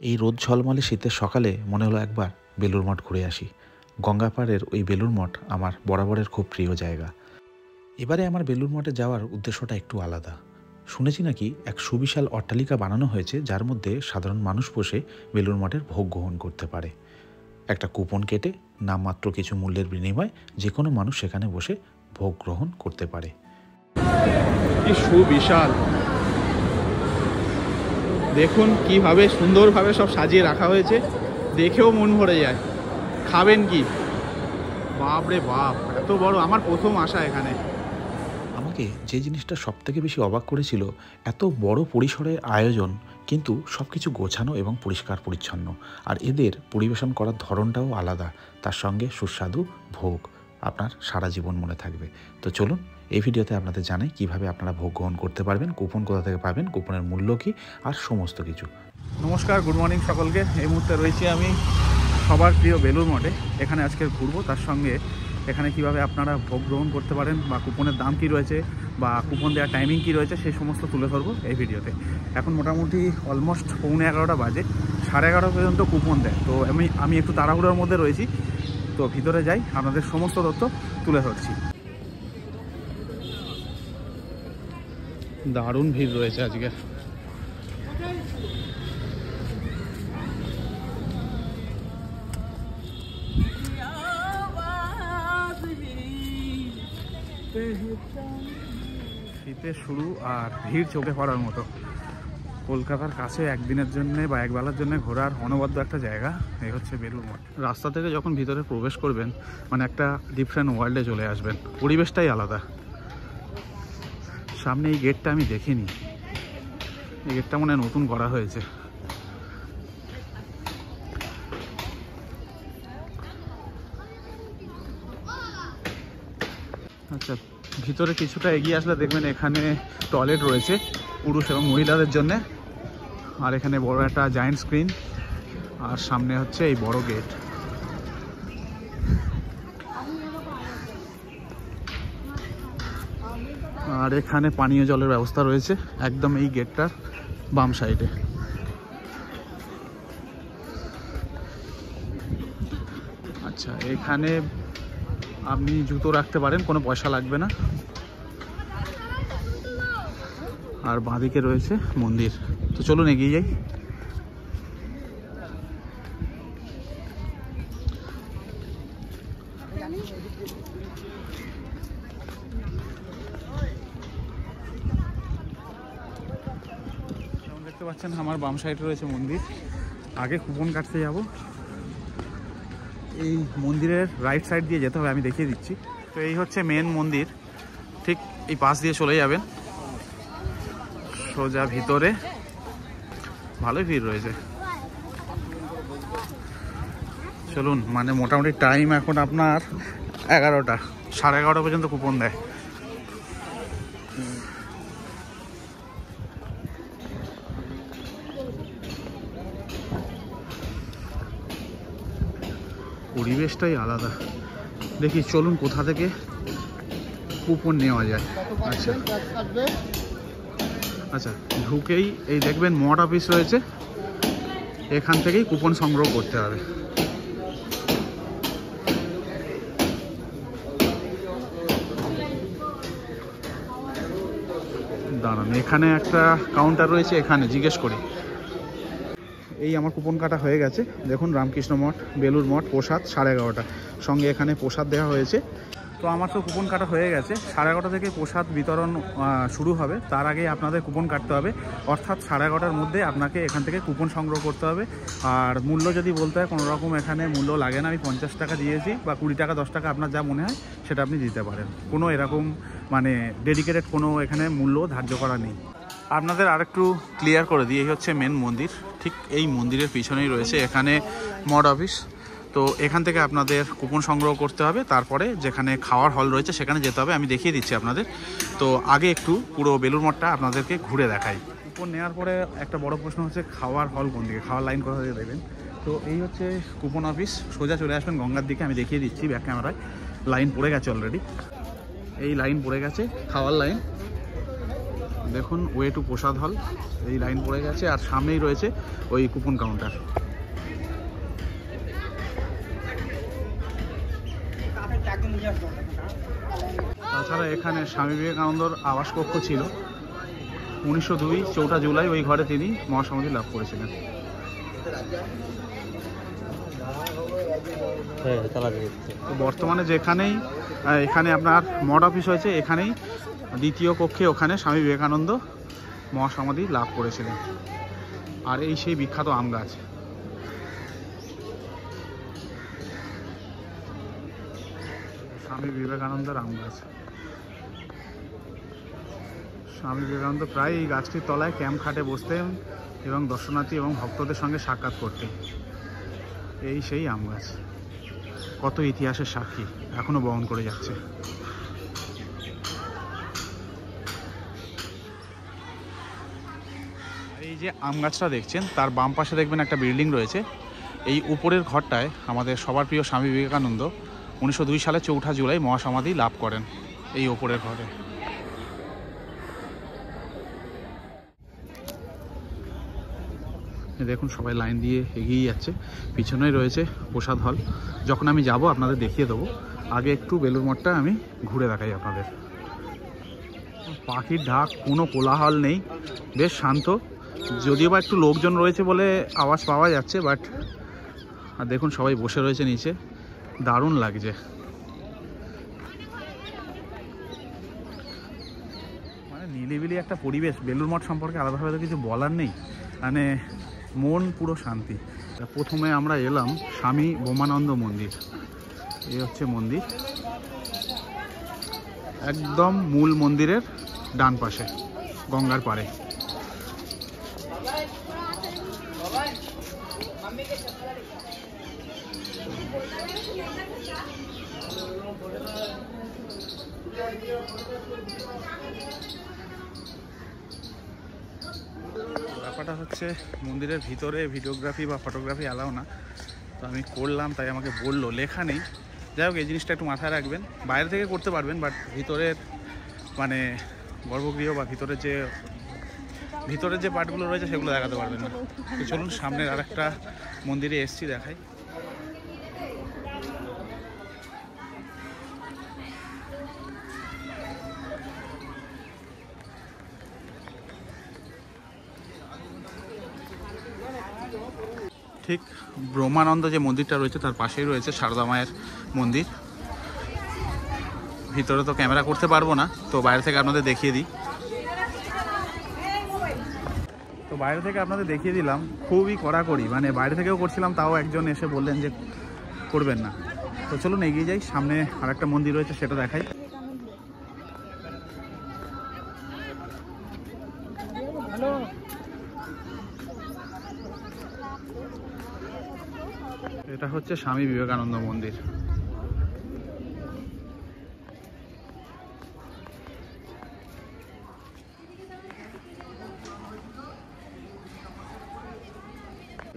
এই রোদ ঝলমলে শীতের সকালে মনে হলো একবার বেলুড় মঠ ঘুরে আসি। গঙ্গাপাড়ের ওই বেলুড় মঠ আমার বরাবরের খুব প্রিয় জায়গা। এবারে আমার বেলুড় মঠে যাওয়ার উদ্দেশ্যটা একটু আলাদা। শুনেছি নাকি এক সুবিশাল অট্টালিকা বানানো হয়েছে, যার মধ্যে সাধারণ মানুষ বসে বেলুড় মঠের ভোগ গ্রহণ করতে পারে। একটা কুপন কেটে নামমাত্র কিছু মূল্যের বিনিময়ে যে কোনো মানুষ সেখানে বসে ভোগ গ্রহণ করতে পারে। কি সুবিশাল! দেখুন কিভাবে সুন্দরভাবে সব সাজিয়ে রাখা হয়েছে, দেখেও মন ভরে যায়। খাবেন কি? বাপ রে বাপ, এত বড়! আমার প্রথম আসা এখানে। আমাকে যে জিনিসটা সবথেকে বেশি অবাক করেছিল, এত বড় পরিসরের আয়োজন, কিন্তু সব কিছু গোছানো এবং পরিষ্কার পরিচ্ছন্ন। আর এদের পরিবেশন করার ধরনটাও আলাদা, তার সঙ্গে সুস্বাদু ভোগ। আপনার সারা জীবন মনে থাকবে। তো চলুন এই ভিডিওতে আপনাদের জানাই কিভাবে আপনারা ভোগ গ্রহণ করতে পারবেন, কুপন কোথা থেকে পাবেন, কুপনের মূল্য কী, আর সমস্ত কিছু। নমস্কার, গুড মর্নিং সকলকে। এই মুহূর্তে রয়েছি আমি সবার প্রিয় বেলুড় মঠে। এখানে আজকে ঘুরবো, তার সঙ্গে এখানে কিভাবে আপনারা ভোগ গ্রহণ করতে পারেন বা কুপনের দাম কি রয়েছে বা কুপন দেওয়ার টাইমিং কি রয়েছে সেই সমস্ত তুলে ধরবো এই ভিডিওতে। এখন মোটামুটি অলমোস্ট 11:15 বাজে, 11:30 পর্যন্ত কুপন দেয়। তো আমি একটু তাড়াহুড়োর মধ্যে রয়েছি, তো ভিতরে যাই, আপনাদের সমস্ত তথ্য তুলে ধরছি। দারুণ ভিড় রয়েছে আজকে। শীতের শুরু আর ভিড় চোখে পড়ার মতো। কলকাতার কাছে একদিনের জন্য বা একবেলার জন্য ঘোরার অনবদ্য একটা জায়গা, এই হচ্ছে বেলুড় মঠ। রাস্তা থেকে যখন ভিতরে প্রবেশ করবেন, মানে একটা ডিফারেন্ট ওয়ার্ল্ডে চলে আসবেন। পরিবেশটাই আলাদা। সামনে এই গেটটা আমি দেখিনি, এই গেটটা মনে হয় নতুন করা হয়েছে। আচ্ছা, ভিতরে কিছুটা এগিয়ে আসলে দেখবেন এখানে টয়লেট রয়েছে পুরুষ এবং মহিলাদের জন্য। আর এখানে বড় একটা জায়ান্ট স্ক্রিন, আর সামনে হচ্ছে এই বড় গেট। আর এখানে পানীয় জলের ব্যবস্থা রয়েছে একদম এই গেটটার বাম সাইডে। আচ্ছা, এখানে আপনি জুতো রাখতে পারেন, কোনো পয়সা লাগবে না। আর বাঁদিকে রয়েছে মন্দির। তো চলুন এগিয়ে যাই। দেখতে পাচ্ছেন আমার বাম সাইডে রয়েছে মন্দির। আগে কুপন কাটতে যাব, এই মন্দিরের রাইট সাইড দিয়ে যেতে হবে, আমি দেখিয়ে দিচ্ছি। তো এই হচ্ছে মেন মন্দির, ঠিক এই পাশ দিয়ে চলে যাবেন সোজা ভিতরে। ভালোই ভিড় রয়েছে। চলুন, মানে মোটামুটি টাইম এখন আপনার 11টা, 11:30 পর্যন্ত কুপন দেয়। পরিবেশটাই আলাদা। দেখি চলুন কোথা থেকে কুপন নেওয়া যায়। আচ্ছা আচ্ছা, ঢুকেই এই দেখবেন মঠ অফিস রয়েছে, এখান থেকেই কুপন সংগ্রহ করতে হবে। দাঁড়ান, এখানে একটা কাউন্টার রয়েছে, এখানে জিজ্ঞেস করি। এই আমার কুপন কাটা হয়ে গেছে। দেখুন, রামকৃষ্ণ মঠ, বেলুড় মঠ, প্রসাদ 11:30, সঙ্গে এখানে প্রসাদ দেওয়া হয়েছে। তো আমার তো কুপন কাটা হয়ে গেছে। 11:30 থেকে প্রসাদ বিতরণ শুরু হবে, তার আগে আপনাদের কুপন কাটতে হবে। অর্থাৎ 11:30-র মধ্যে আপনাকে এখান থেকে কুপন সংগ্রহ করতে হবে। আর মূল্য যদি বলতে হয়, কোনো রকম এখানে মূল্য লাগে না। আমি 50 টাকা দিয়েছি, বা 20 টাকা 10 টাকা আপনার যা মনে হয় সেটা আপনি দিতে পারেন। কোনো এরকম মানে ডেডিকেটেড কোনো এখানে মূল্য ধার্য করা নেই। আপনাদের আরেকটু ক্লিয়ার করে দিই, এই হচ্ছে মেন মন্দির। ঠিক এই মন্দিরের পিছনেই রয়েছে এখানে মঠ অফিস। তো এখান থেকে আপনাদের কুপন সংগ্রহ করতে হবে, তারপরে যেখানে খাওয়ার হল রয়েছে সেখানে যেতে হবে। আমি দেখিয়ে দিচ্ছি আপনাদের। তো আগে একটু পুরো বেলুড় মঠটা আপনাদেরকে ঘুরে দেখাই। কুপন নেওয়ার পরে একটা বড় প্রশ্ন হচ্ছে খাওয়ার হল কোন দিকে, খাওয়ার লাইন কোথা থেকে দেবেন। তো এই হচ্ছে কুপন অফিস, সোজা চলে আসবেন গঙ্গার দিকে। আমি দেখিয়ে দিচ্ছি ব্যাক ক্যামেরায়। লাইন পড়ে গেছে অলরেডি, এই লাইন পড়ে গেছে খাওয়ার লাইন। দেখুন ওয়ে টু প্রসাদ হল, এই লাইন পড়ে গেছে, আর সামনেই রয়েছে ওই কুপন কাউন্টার। তাছাড়া এখানে স্বামী বিবেকানন্দর আবাস কক্ষ ছিল, 1902 4 জুলাই ওই ঘরে তিনি মহাসমাধি লাভ করেছিলেন। তো বর্তমানে যেখানেই এখানে আপনার মঠ অফিস হয়েছে, এখানেই দ্বিতীয় কক্ষে ওখানে স্বামী বিবেকানন্দ মহাসমাধি লাভ করেছিলেন। আর এই সেই বিখ্যাত আম গাছ। স্বামী বিবেকানন্দের আম গাছ। স্বামী বিবেকানন্দ প্রায় এই গাছটির তলায় ক্যাম্প খাটে বসতেন এবং দর্শনার্থী এবং ভক্তদের সঙ্গে সাক্ষাৎ করতেন। এই সেই আম গাছ, কত ইতিহাসের সাক্ষী এখনো বহন করে যাচ্ছে। এই যে আম গাছটা দেখছেন, তার বাম পাশে দেখবেন একটা বিল্ডিং রয়েছে। এই উপরের ঘরটায় আমাদের সবার প্রিয় স্বামী বিবেকানন্দ 1902 সালে 4 জুলাই মহাসমাধি লাভ করেন, এই ওপরের ঘরে। দেখুন সবাই লাইন দিয়ে এগিয়ে যাচ্ছে, পিছনেই রয়েছে প্রসাদ হল। যখন আমি যাব আপনাদের দেখিয়ে দেবো, আগে একটু বেলুড় মঠটা আমি ঘুরে দেখাই আপনাদের। পাখির ডাক, কোনো কোলাহল নেই, বেশ শান্ত। যদিও বা একটু লোকজন রয়েছে বলে আওয়াজ পাওয়া যাচ্ছে, বাট আর দেখুন সবাই বসে রয়েছে নিচে, দারুণ লাগছে। মানে নিলিবিলি একটা পরিবেশ। বেলুড় মঠ সম্পর্কে আলাদাভাবে তো কিছু বলার নেই, মানে মন পুরো শান্তি। প্রথমে আমরা এলাম স্বামী বোমানন্দ মন্দির। এই হচ্ছে মন্দির, একদম মূল মন্দিরের ডান পাশে গঙ্গার পাড়ে। ব্যাপারটা হচ্ছে মন্দিরের ভিতরে ভিডিওগ্রাফি বা ফটোগ্রাফি অ্যালাউ না, তো আমি করলাম, তাই আমাকে বললো, লেখা নেই। যাই হোক, এই জিনিসটা একটু মাথায় রাখবেন। বাইরে থেকে করতে পারবেন, বাট ভিতরের মানে গর্ভগৃহ বা ভিতরের যে পার্টগুলো রয়েছে সেগুলো দেখাতে পারবেন না। তো চলুন সামনের আর একটা মন্দিরে এসছি, দেখাই। ঠিক ব্রহ্মানন্দ যে মন্দিরটা রয়েছে তার পাশেই রয়েছে সারদা মায়ের মন্দির। ভিতরে তো ক্যামেরা করতে পারবো না, তো বাইরে থেকে আপনাদের দেখিয়ে দিই। তো বাইরে থেকে আপনাদের দেখিয়ে দিলাম, খুবই কড়াকড়ি, মানে বাইরে থেকেও করছিলাম, তাও একজন এসে বললেন যে করবেন না। তো চলুন এগিয়ে যাই, সামনে আর একটা মন্দির রয়েছে সেটা দেখাই। এটা হচ্ছে স্বামী বিবেকানন্দ মন্দির।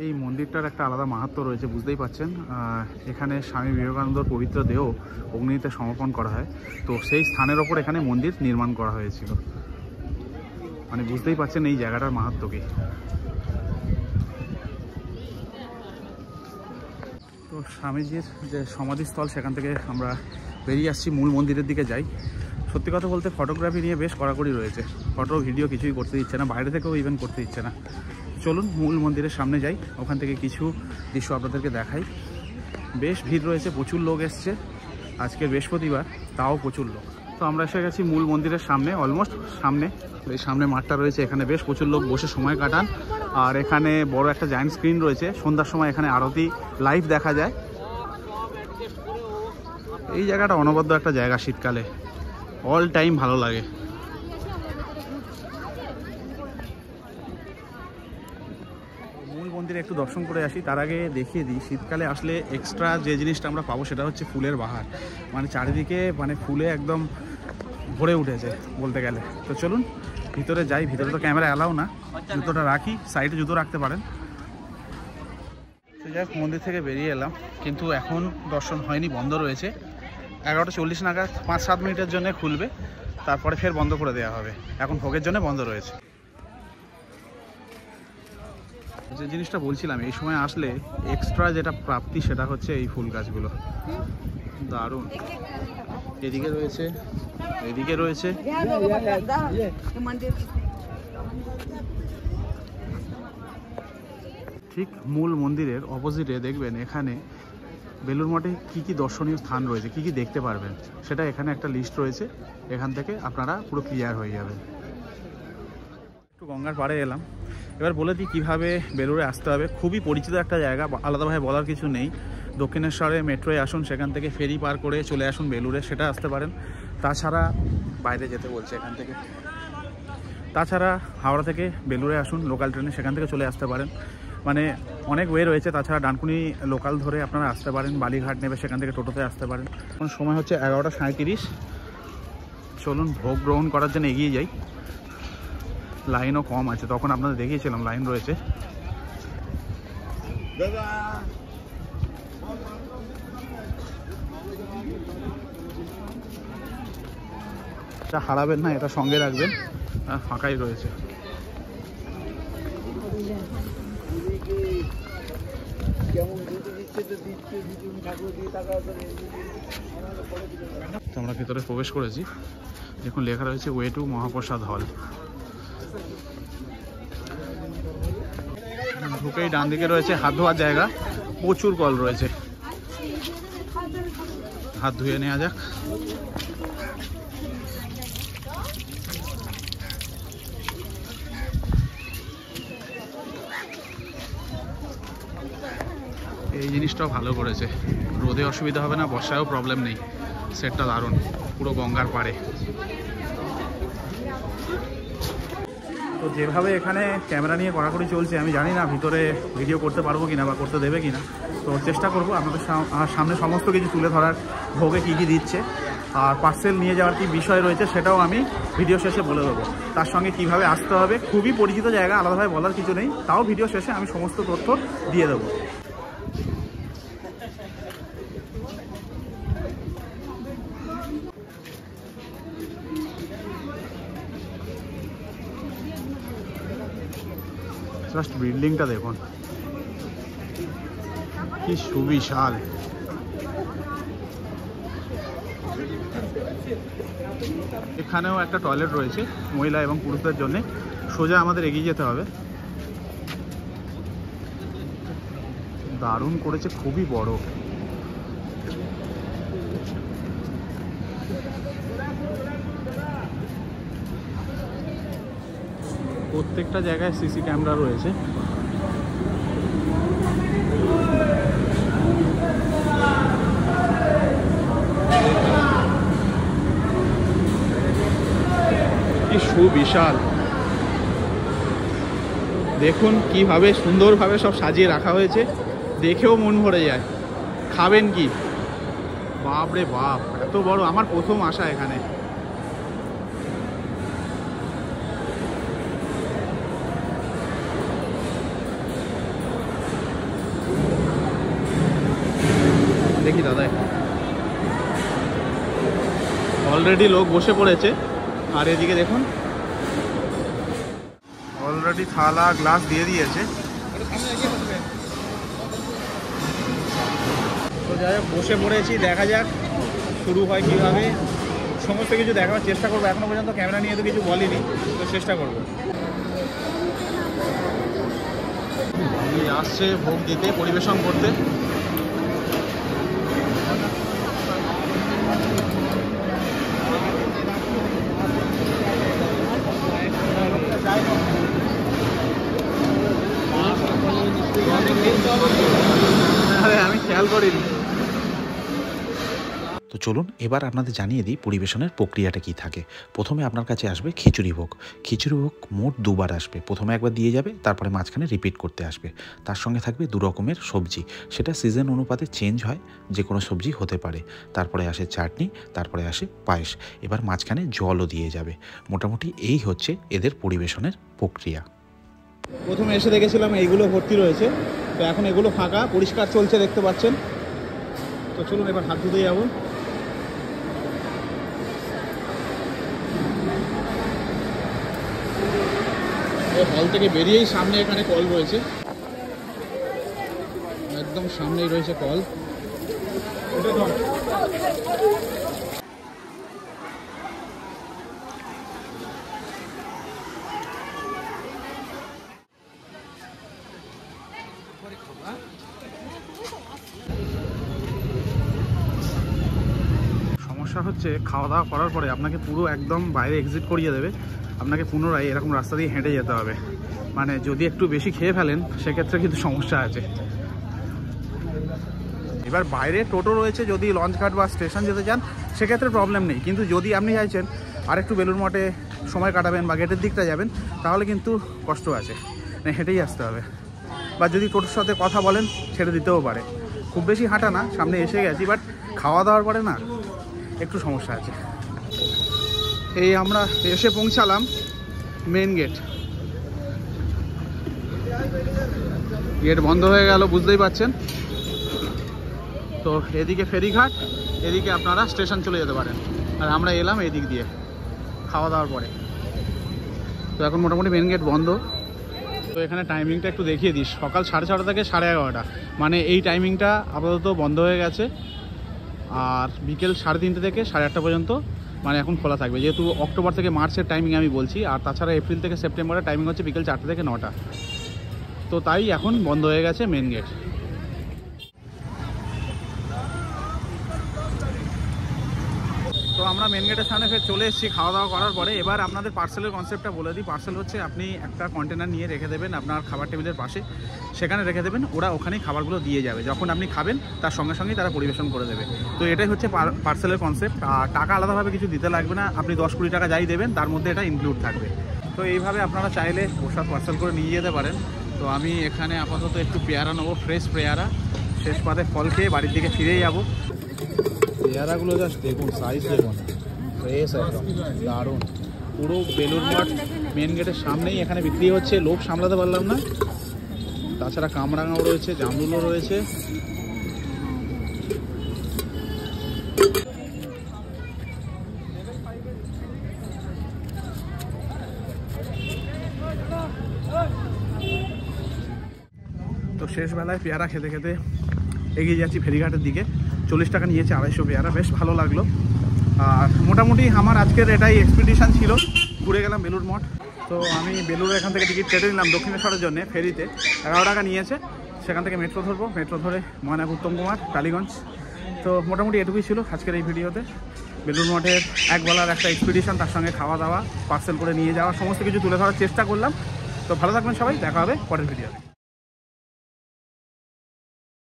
এই মন্দিরটার একটা আলাদা মাহাত্ম্য রয়েছে, বুঝতেই পাচ্ছেন। এখানে স্বামী বিবেকানন্দর পবিত্র দেহ অগ্নিতে সমর্পণ করা হয়, তো সেই স্থানের ওপর এখানে মন্দির নির্মাণ করা হয়েছিল। মানে বুঝতেই পাচ্ছেন এই জায়গাটার মাহাত্ম্য কি। তো স্বামীজির যে সমাধিস্থল, সেখান থেকে আমরা বেরিয়ে আসছি, মূল মন্দিরের দিকে যাই। সত্যি কথা বলতে ফটোগ্রাফি নিয়ে বেশ কড়াকড়ি রয়েছে, ফটো ভিডিও কিছুই করতে দিচ্ছে না, বাইরে থেকেও ইভেন করতে দিচ্ছে না। চলুন মূল মন্দিরের সামনে যাই, ওখান থেকে কিছু দৃশ্য আপনাদেরকে দেখাই। বেশ ভিড় রয়েছে, প্রচুর লোক এসছে, আজকে বৃহস্পতিবার, তাও প্রচুর লোক। তো আমরা এসে গেছি মূল মন্দিরের সামনে, অলমোস্ট সামনে। এই সামনে মাঠটা রয়েছে, এখানে বেশ প্রচুর লোক বসে সময় কাটান। আর এখানে বড় একটা জায়ান্ট স্ক্রিন রয়েছে, সন্ধ্যার সময় এখানে আরতি লাইভ দেখা যায়। এই জায়গাটা অনবদ্য একটা জায়গা, শীতকালে অল টাইম ভালো লাগে। মূল মন্দিরে একটু দর্শন করে আসি, তার আগে দেখিয়ে দিই শীতকালে আসলে এক্সট্রা যে জিনিসটা আমরা পাবো সেটা হচ্ছে ফুলের বাহার। মানে চারিদিকে মানে ফুলে একদম ভরে উঠেছে বলতে গেলে। তো চলুন ভিতরে যাই, ভিতরে তো ক্যামেরা অ্যালাউ না, জুতোটা রাখি, সাইডে জুতো রাখতে পারেন। তো যাই হোক, মন্দির থেকে বেরিয়ে এলাম, কিন্তু এখন দর্শন হয়নি, বন্ধ রয়েছে। 11টা 40 নাগাদ 5-7 মিনিটের জন্য খুলবে, তারপরে ফের বন্ধ করে দেওয়া হবে। এখন ভোগের জন্য বন্ধ রয়েছে। যে জিনিসটা বলছিলাম, এই সময় আসলে এক্সট্রা যেটা প্রাপ্তি সেটা হচ্ছে এই ফুল গাছগুলো, দারুণ। এদিকে রয়েছে, এদিকে রয়েছে। ঠিক মূল মন্দিরের অপোজিটে দেখবেন এখানে বেলুড় মঠে কী কী দর্শনীয় স্থান রয়েছে, কী কী দেখতে পারবেন, সেটা এখানে একটা লিস্ট রয়েছে। এখান থেকে আপনারা পুরো ক্লিয়ার হয়ে যাবেন। একটু গঙ্গার পাড়ে এলাম। এবার বলে দিই কীভাবে বেলুড়ে আসতে হবে। খুবই পরিচিত একটা জায়গা, আলাদাভাবে বলার কিছু নেই। দক্ষিণেশ্বরে মেট্রোয় আসুন, সেখান থেকে ফেরি পার করে চলে আসুন বেলুড়ে, সেটা আসতে পারেন। তাছাড়া বাইরে যেতে বলছে এখান থেকে। তাছাড়া হাওড়া থেকে বেলুড়ে আসুন লোকাল ট্রেনে, সেখান থেকে চলে আসতে পারেন। মানে অনেক ওয়ে রয়েছে। তাছাড়া ডানকুনি লোকাল ধরে আপনারা আসতে পারেন, বালিঘাট নেবে, সেখান থেকে টোটোতে আসতে পারেন। এখন সময় হচ্ছে 11:37। চলুন ভোগ গ্রহণ করার জন্য এগিয়ে যাই। লাইনও কম আছে, তখন আপনাদের দেখিয়েছিলাম লাইন রয়েছে। এটা হারাবেন না, এটা সঙ্গে রাখবেন, ফাঁকাই রয়েছে। আমরা ভেতরে প্রবেশ করেছি। দেখুন লেখা রয়েছে ওয়ে টু মহাপ্রসাদ হল। ঢুকেই ডান দিকে রয়েছে হাত ধোয়ার জায়গা, প্রচুর কল রয়েছে, হাত ধুয়ে নেওয়া যাক। এই জিনিসটাও ভালো করেছে, রোদে অসুবিধা হবে না, বর্ষায়ও প্রবলেম নেই। সেটটা দারুণ, পুরো গঙ্গার পাড়ে। তো যেভাবে এখানে ক্যামেরা নিয়ে কড়াকড়ি চলছে, আমি জানি না ভিতরে ভিডিও করতে পারবো কিনা বা করতে দেবে কিনা। তো চেষ্টা করবো আপনাদের সামনে সমস্ত কিছু তুলে ধরার, ভোগে কী কী দিচ্ছে আর পার্সেল নিয়ে যাওয়ার কী বিষয় রয়েছে সেটাও আমি ভিডিও শেষে বলে দেবো। তার সঙ্গে কিভাবে আসতে হবে, খুবই পরিচিত জায়গা, আলাদাভাবে বলার কিছু নেই, তাও ভিডিও শেষে আমি সমস্ত তথ্য দিয়ে দেবো। জাস্ট বিল্ডিংটা দেখুন কি সুবিশাল। এখানেও একটা টয়লেট রয়েছে মহিলা এবং পুরুষদের জন্য। সোজা আমাদের এগিয়ে যেতে হবে। দারুণ করেছে, খুবই বড়। প্রত্যেকটা জায়গায় সিসি ক্যামেরা রয়েছে। কি সুবিশাল, দেখুন কিভাবে সুন্দরভাবে সব সাজিয়ে রাখা হয়েছে, দেখেও মন ভরে যায়। খাবেন কি, বাপ রে বাপ, এত বড়! আমার প্রথম আসা এখানে। দেখি দাদা, অলরেডি লোক বসে পড়েছে। আর এদিকে দেখুন অলরেডি থালা গ্লাস দিয়ে দিয়েছে। তো যাই হোক বসে পড়েছি, দেখা যাক শুরু হয় কীভাবে। সমস্ত কিছু দেখাবার চেষ্টা করবো। এখনো পর্যন্ত ক্যামেরা নিয়ে তো কিছু বলিনি, তো চেষ্টা করবো। আসছে ভোগ দিতে, পরিবেশন করতে। আমি খেয়াল করিনি। তো চলুন এবার আপনাদের জানিয়ে দিই পরিবেশনের প্রক্রিয়াটা কি থাকে। প্রথমে আপনার কাছে আসবে খিচুড়ি ভোগ। খিচুড়ি ভোগ মোট দুবার আসবে। প্রথমে একবার দিয়ে যাবে, তারপরে মাঝখানে রিপিট করতে আসবে। তার সঙ্গে থাকবে 2 রকমের সবজি, সেটা সিজন অনুপাতে চেঞ্জ হয়, যে কোনো সবজি হতে পারে। তারপরে আসে চাটনি, তারপরে আসে পায়েস, এবার মাঝখানে জলও দিয়ে যাবে। মোটামুটি এই হচ্ছে এদের পরিবেশনের প্রক্রিয়া। প্রথমে এসে দেখেছিলাম এইগুলো ভর্তি রয়েছে, তো এখন এগুলো ফাঁকা, পরিষ্কার চলছে দেখতে পাচ্ছেন। তো চলুন এবার হাত ধুতে যাবো। এই হল থেকে বেরিয়েই সামনে এখানে কল রয়েছে, একদম সামনেই রয়েছে কল। সমস্যা হচ্ছে খাওয়া দাওয়া করার পরে আপনাকে পুরো একদম বাইরে এক্সিট করিয়ে দেবে, আপনাকে পুনরায় এরকম রাস্তা দিয়ে হেঁটে যেতে হবে। মানে যদি একটু বেশি খেয়ে ফেলেন সেক্ষেত্রে কিন্তু সমস্যা আছে। এবার বাইরে টোটো রয়েছে, যদি লঞ্চঘাট বা স্টেশন যেতে চান সেক্ষেত্রে প্রবলেম নেই, কিন্তু যদি আপনি চাইছেন আর একটু বেলুড় মঠে সময় কাটাবেন বা গেটের দিকটা যাবেন তাহলে কিন্তু কষ্ট আছে, মানে হেঁটেই আসতে হবে। বা যদি টোটোর সাথে কথা বলেন ছেড়ে দিতেও পারে, খুব বেশি হাঁটা না, সামনে এসে গেছি, বাট খাওয়া দাওয়ার পরে না একটু সমস্যা আছে। এই আমরা এসে পৌঁছালাম মেন গেট, গেট বন্ধ হয়ে গেল বুঝতেই পারছেন। তো এদিকে ফেরিঘাট, এদিকে আপনারা স্টেশন চলে যেতে পারেন, আর আমরা এলাম এদিক দিয়ে খাওয়া দাওয়ার পরে। তো এখন মোটামুটি মেন গেট বন্ধ। তো এখানে টাইমিংটা একটু দেখিয়ে দিস, সকাল 6:30 থেকে 11:30, মানে এই টাইমিংটা আপাতত বন্ধ হয়ে গেছে। আর বিকেল 3:30 থেকে 8:30 পর্যন্ত মানে এখন খোলা থাকবে, যেহেতু অক্টোবর থেকে মার্চের টাইমিং আমি বলছি। আর তাছাড়া এপ্রিল থেকে সেপ্টেম্বরের টাইমিং হচ্ছে বিকেল 4টে থেকে 9টা। তো তাই এখন বন্ধ হয়ে গেছে মেন গেট। তো আমরা মেন গেটের সামনে ফের চলে এসেছি খাওয়া দাওয়া করার পরে। এবার আপনাদের পার্সেলের কনসেপ্টটা বলে দিই। পার্সেল হচ্ছে আপনি একটা কন্টেনার নিয়ে রেখে দেবেন আপনার খাবার টেবিলের পাশে, সেখানে রেখে দেবেন, ওরা ওখানেই খাবারগুলো দিয়ে যাবে। যখন আপনি খাবেন তার সঙ্গে সঙ্গেই তারা পরিবেশন করে দেবে। তো এটাই হচ্ছে পার্সেলের কনসেপ্ট। আর টাকা আলাদাভাবে কিছু দিতে লাগবে না, আপনি 10-20 টাকা যাই দেবেন তার মধ্যে এটা ইনক্লুড থাকবে। তো এইভাবে আপনারা চাইলে প্রসাদ পার্সেল করে নিয়ে যেতে পারেন। তো আমি এখানে আপাতত একটু পেয়ারা নেবো, ফ্রেশ পেয়ারা, শেষ পাতে ফল খেয়ে বাড়ির দিকে ফিরেই যাবো। পেয়ারাগুলো জাস্ট দেখুন, সাইজ দেখুন, ফ্রেশ একদম দারুণ। পুরো বেলুড় মঠ মেন গেটের সামনেই এখানে বিক্রি হচ্ছে, লোভ সামলাতে পারলাম না। তাছাড়া কামরাঙাও রয়েছে, জামরুলও রয়েছে। তো শেষ বেলায় পেয়ারা খেতে খেতে এগিয়ে যাচ্ছি ফেরিঘাটের দিকে। 40 টাকা নিয়েছে 250 পেয়ারা, বেশ ভালো লাগলো। আর মোটামুটি আমার আজকের এটাই এক্সপিডিশন ছিল, ঘুরে গেলাম বেলুড় মঠ। তো আমি বেলুড় এখান থেকে টিকিট কেটে নিলাম দক্ষিণেশ্বরের জন্য, ফেরিতে 11 টাকা নিয়েছে। সেখান থেকে মেট্রো ধরবো, মেট্রো ধরে ময়নাক উত্তম কুমার টালিগঞ্জ। তো মোটামুটি এটুকুই ছিল আজকের এই ভিডিওতে। বেলুড় মঠের একবেলার একটা এক্সপিডিশন, তার সঙ্গে খাওয়া দাওয়া, পার্সেল করে নিয়ে যাওয়া, সমস্ত কিছু তুলে ধরার চেষ্টা করলাম। তো ভালো থাকবেন সবাই, দেখা হবে পরের ভিডিওতে।